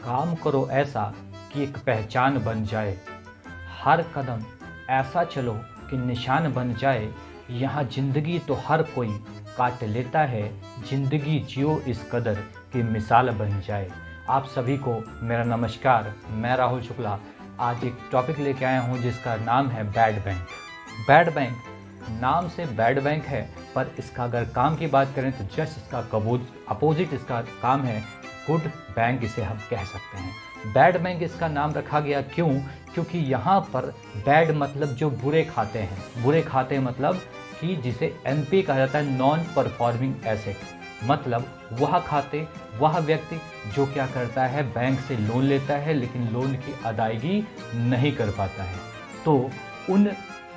काम करो ऐसा कि एक पहचान बन जाए, हर कदम ऐसा चलो कि निशान बन जाए। यहाँ जिंदगी तो हर कोई काट लेता है, जिंदगी जियो इस कदर कि मिसाल बन जाए। आप सभी को मेरा नमस्कार। मैं राहुल शुक्ला आज एक टॉपिक लेके आया हूँ जिसका नाम है बैड बैंक। बैड बैंक नाम से बैड बैंक है, पर इसका अगर काम की बात करें तो जस्ट इसका अपोजिट इसका काम है, गुड बैंक इसे हम कह सकते हैं। बैड बैंक इसका नाम रखा गया क्यों? क्योंकि यहाँ पर बैड मतलब जो बुरे खाते हैं, बुरे खाते मतलब कि जिसे एनपीए कहा जाता है, नॉन परफॉर्मिंग एसेट। मतलब वह खाते, वह व्यक्ति जो क्या करता है, बैंक से लोन लेता है लेकिन लोन की अदायगी नहीं कर पाता है, तो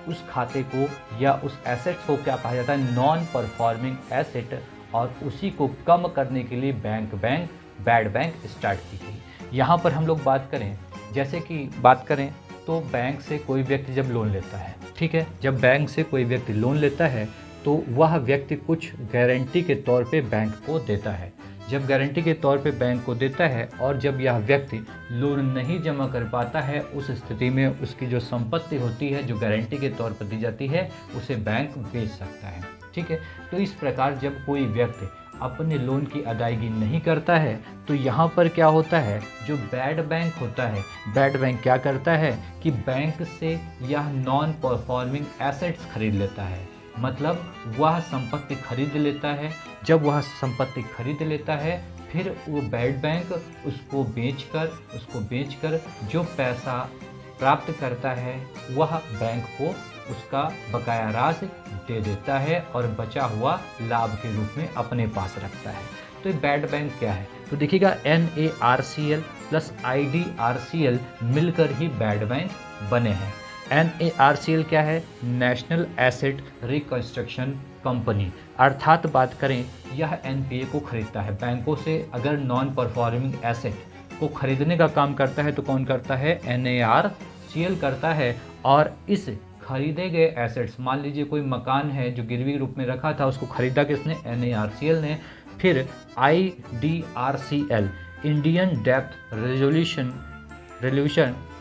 उस खाते को या उस एसेट को क्या कहा जाता है, नॉन परफॉर्मिंग एसेट। और उसी को कम करने के लिए बैड बैंक स्टार्ट की गई। यहाँ पर हम लोग बात करें, जैसे कि बात करें तो बैंक से कोई व्यक्ति जब लोन लेता है, ठीक है, जब बैंक से कोई व्यक्ति लोन लेता है तो वह व्यक्ति कुछ गारंटी के तौर पे बैंक को देता है। जब गारंटी के तौर पे बैंक को देता है और जब यह व्यक्ति लोन नहीं जमा कर पाता है, उस स्थिति में उसकी जो संपत्ति होती है जो गारंटी के तौर पर दी जाती है उसे बैंक बेच सकता है, ठीक है। तो इस प्रकार जब कोई व्यक्ति अपने लोन की अदायगी नहीं करता है तो यहाँ पर क्या होता है, जो बैड बैंक होता है, बैड बैंक क्या करता है कि बैंक से यह नॉन परफॉर्मिंग एसेट्स खरीद लेता है। मतलब वह संपत्ति खरीद लेता है। जब वह संपत्ति खरीद लेता है फिर वो बैड बैंक उसको बेचकर जो पैसा प्राप्त करता है वह बैंक को उसका बकाया राशि दे देता है और बचा हुआ लाभ के रूप में अपने पास रखता है। तो ये बैड बैंक क्या है, तो देखिएगा NARCL प्लस IDRCL मिलकर ही बैड बैंक बने हैं। NARCL क्या है, नेशनल एसेट रिकंस्ट्रक्शन कंपनी, अर्थात बात करें यह एनपीए को खरीदता है बैंकों से। अगर नॉन परफॉर्मिंग एसेट को खरीदने का काम करता है तो कौन करता है, NARCL करता है। और इस खरीदे गए एसेट्स, मान लीजिए कोई मकान है जो गिरवी रूप में रखा था, उसको खरीदा किसने, NARCL ने। फिर IDRCL इंडियन डेब्ट रेजोल्यूशन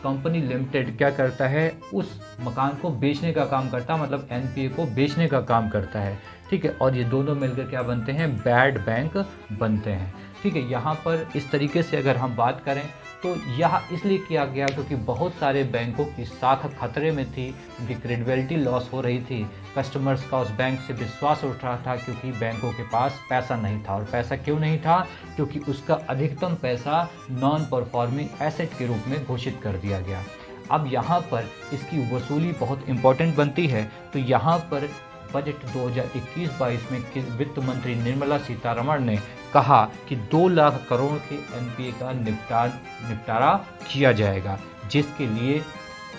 कंपनी लिमिटेड क्या करता है, उस मकान को बेचने का काम करता है, मतलब एनपीए को बेचने का काम करता है, ठीक है। और ये दोनों मिलकर क्या बनते हैं, बैड बैंक बनते हैं, ठीक है। यहाँ पर इस तरीके से अगर हम बात करें तो यह इसलिए किया गया क्योंकि बहुत सारे बैंकों की साख खतरे में थी, उनकी क्रेडिबिलिटी लॉस हो रही थी, कस्टमर्स का उस बैंक से विश्वास उठ रहा था क्योंकि बैंकों के पास पैसा नहीं था। और पैसा क्यों नहीं था, क्योंकि उसका अधिकतम पैसा नॉन परफॉर्मिंग एसेट के रूप में घोषित कर दिया गया। अब यहाँ पर इसकी वसूली बहुत इंपॉर्टेंट बनती है। तो यहाँ पर बजट 2021-22 में वित्त मंत्री निर्मला सीतारमण ने कहा कि 2 लाख करोड़ के एनपीए का निपटारा किया जाएगा, जिसके लिए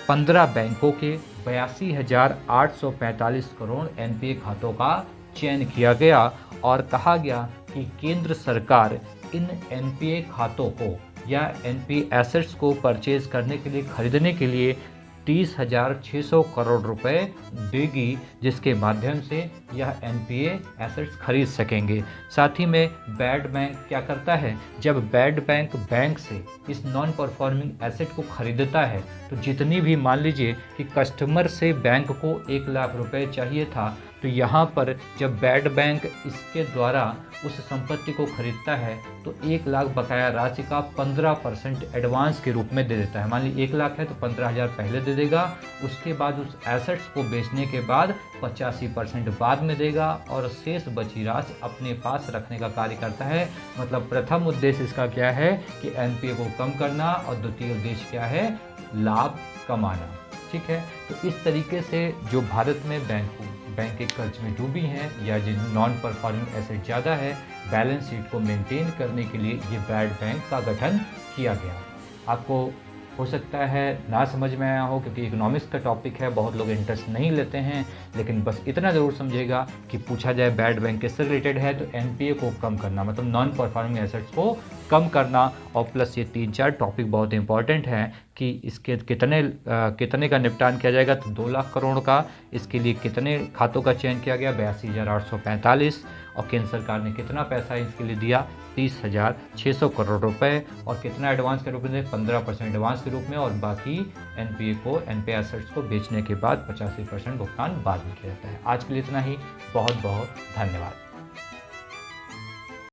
15 बैंकों के 82,845 करोड़ एनपीए खातों का चयन किया गया। और कहा गया कि केंद्र सरकार इन एनपीए खातों को या एनपीए एसेट्स को परचेज करने के लिए, खरीदने के लिए 30,600 करोड़ रुपए देगी, जिसके माध्यम से यह एनपीए एसेट्स खरीद सकेंगे। साथ ही में बैड बैंक क्या करता है, जब बैड बैंक बैंक से इस नॉन परफॉर्मिंग एसेट को खरीदता है तो जितनी भी, मान लीजिए कि कस्टमर से बैंक को 1 लाख रुपए चाहिए था, तो यहाँ पर जब बैड बैंक इसके द्वारा उस संपत्ति को खरीदता है तो 1 लाख बकाया राशि का 15% एडवांस के रूप में दे देता है। मान लीजिए 1 लाख है तो 15,000 पहले दे देगा, उसके बाद उस एसेट्स को बेचने के बाद 85% बाद में देगा और शेष बची राशि अपने पास रखने का कार्य करता है। मतलब प्रथम उद्देश्य इसका क्या है कि एनपीए को कम करना और द्वितीय उद्देश्य क्या है, लाभ कमाना, ठीक है। तो इस तरीके से जो भारत में बैंक के कर्ज में डूबी हैं या जिन नॉन परफॉर्मिंग एसेट ज़्यादा है, बैलेंस शीट को मेंटेन करने के लिए ये बैड बैंक का गठन किया गया। आपको हो सकता है ना समझ में आया हो क्योंकि इकोनॉमिक्स का टॉपिक है, बहुत लोग इंटरेस्ट नहीं लेते हैं, लेकिन बस इतना ज़रूर समझिएगा कि पूछा जाए बैड बैंक किससे रिलेटेड है तो एनपीए को कम करना, मतलब नॉन परफॉर्मिंग एसेट्स को कम करना और प्लस ये 3-4 टॉपिक बहुत इंपॉर्टेंट हैं कि इसके कितने का निपटान किया जाएगा। तो 2 लाख करोड़ का, इसके लिए कितने खातों का चयन किया गया, 82,845, और केंद्र सरकार ने कितना पैसा इसके लिए दिया, 30,600 करोड़ रुपए, और कितना एडवांस के रूप में, 15% एडवांस के रूप में, और बाकी एनपीए एसेट्स को बेचने के बाद 85% भुगतान बाद में किया जाता है। आज के लिए इतना ही। बहुत बहुत धन्यवाद।